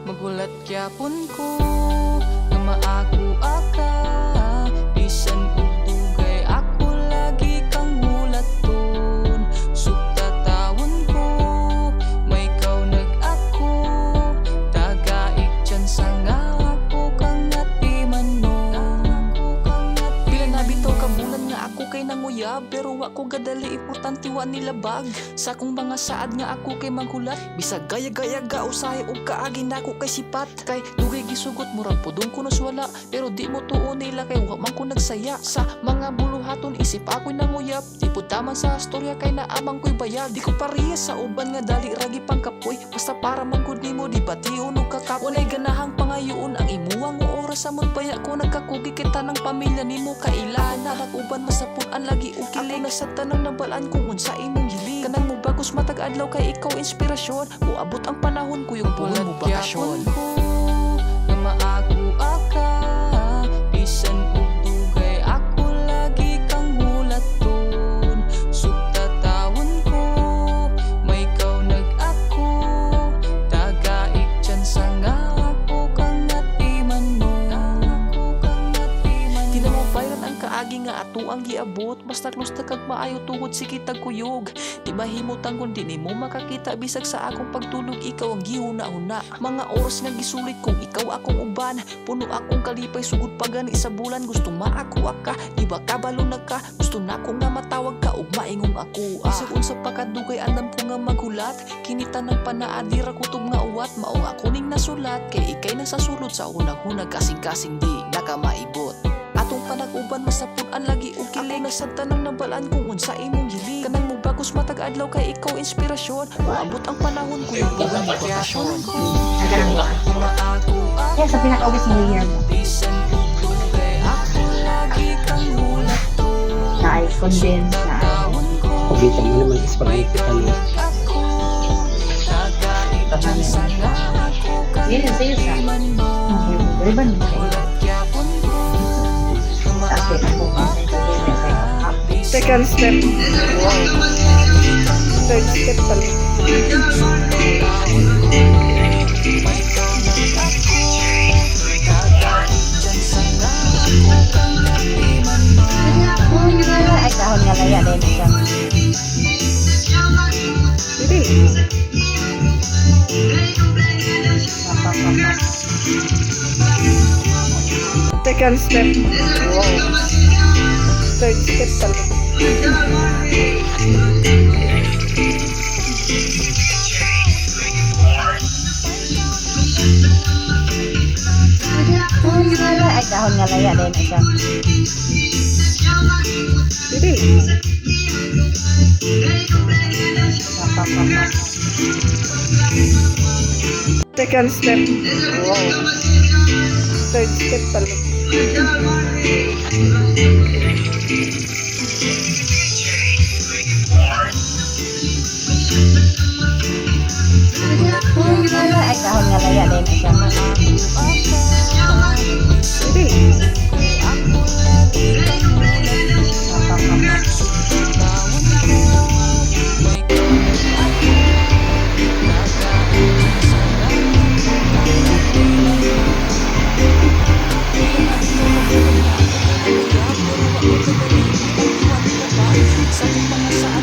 Magulat gyapon ko nga maaku aka, bisan ug dugay ako lagi kang hulaton. Sukta tawon ko may ikaw nag-ako, tagaik dyan sa nga ako kang natimanon. Pila na bitaw ka bulan nga ako kay nanguyab, pero ako gadali importante wa nilabag. Sa akong mga saad nga ako kay maghulat, bisag gaya-gaya ga usahay og kaagi nako kay sipat. Kay dugay gisugot murag pudong kunos wala, pero di mo tuon nila kay wa man ko nagsaya. Sa mga buluhaton isip ako'y nanguyab, di pud taman sa storya kay naamang ko'y bayag. Di ko parehas sa uban nga dali ragi pangkapoy, basta para man gud nimo di bation og kakap. Walay ganahang pangayoon ang imuwang oras sa baya ko nagkakugi kita ng pamilya nimo kailana. Nag-uban masapuan lagi og kiling, ako na sa tanang nabalaan kung unsa imong hiling. Kanang mo bagos matag adlaw kay ikaw inspirasyon, muabot ang panahon ko yung buwan mo bakasyon. Nga maaku aka, bisan ug dugay ako lagi kang hulaton. Sukta tawon ko may ikaw nag-ako, tagaik dyan sa nga ako kang natimanon. Di na mo bayran ang kaagi nga ato ang giabot, basta klusta kag maayo tungod si kitag kuyog. Di mahimutang kung di nimo makakita, bisag sa akong pagtulog ikaw ang gihuna-huna. Mga oras nga gisulit kung ikaw akong uban, puno akong kalipay sugod pagani sa bulan. Gusto maaku aka, di ba kabalo na ka, gusto na ko nga matawag ka ug maingong ako. Bisag unsa pa kadugay andam ko nga maghulat, kinita ng panaadira kutob nga uwat, maong ako ning nasulat kay ikay na sa sulod sa unang-hunag kasing-kasing di nakamaibot. Atong panag-uban masapuan lagi og kiling, ako na sa tanang nabalaan kung unsa imong hiling. Kanang mo bagos matag adlaw kay ikaw inspirasyon, muabot ang panahon ko yung buwan mo bakasyon. Kaya sa pinaka-ubis ng year mo, Bisan ug dugay ako lagi kang hulaton. na ay condense na ay Tawon ko Pagkita mo naman is may pagkita ikaw mo. nag-ako, tagaik dyan sa nga ako kang yun yung sa'yo sa natimanon. ribbon mo kayo. Ulat gyapon ko nga Tapos maaku aka, bisan Second step. Wow. Third step pala. Ay kahon nga laya din siya. Hindi. Papapapas. Second step. Wow. Third step pala. Ay kahon nga laya din siya. Hindi. Papapapas. Second step. Wow. Third step pala. Ay kahon nga laya din siya. Hindi. Papapapas.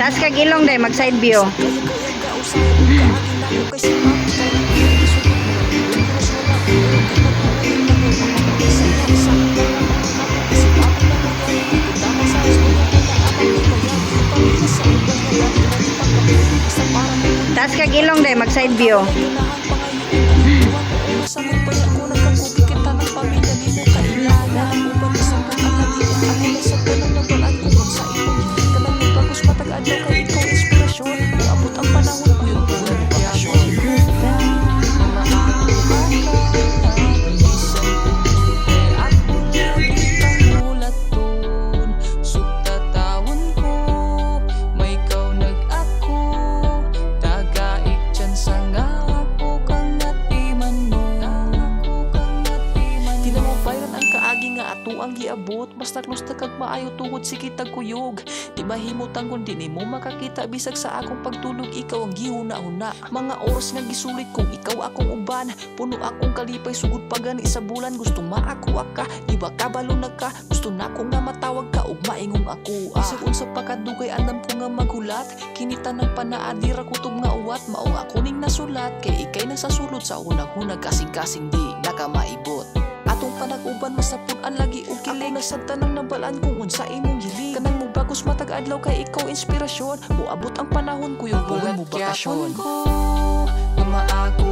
Taas kag ilong day mag side view. Taas kag ilong day mag side view. ang giabot, basta klusta kag maayo tungod si kitag kuyog. Di mahimutan kung di mo makakita bisag sa akong pagtulog ikaw ang gihuna-huna. Mga oras nga gisulit kung ikaw akong uban, puno akong kalipay sugod pa gani sa bulan. Gusto maakuha ka, di ba kabalo na ka? Gusto na ko nga matawag ka ug maingong ako. Isag unsa pa kadugay andam ko nga maghulat, kinita ng panaadira kutob nga uwat. Maong ako ning nasulat kay ikay na sa sulod sa unang-hunag kasing-kasing di nakamaibot. Atong panag-uban masapun-an lagi og kiling. Ako na sa tanang nabalaan kung unsa imong hiling. Kanang mo bagos matag adlaw kay ikaw inspirasyon. Moabot ang panahon kuyog mo bakasyon. Nga maago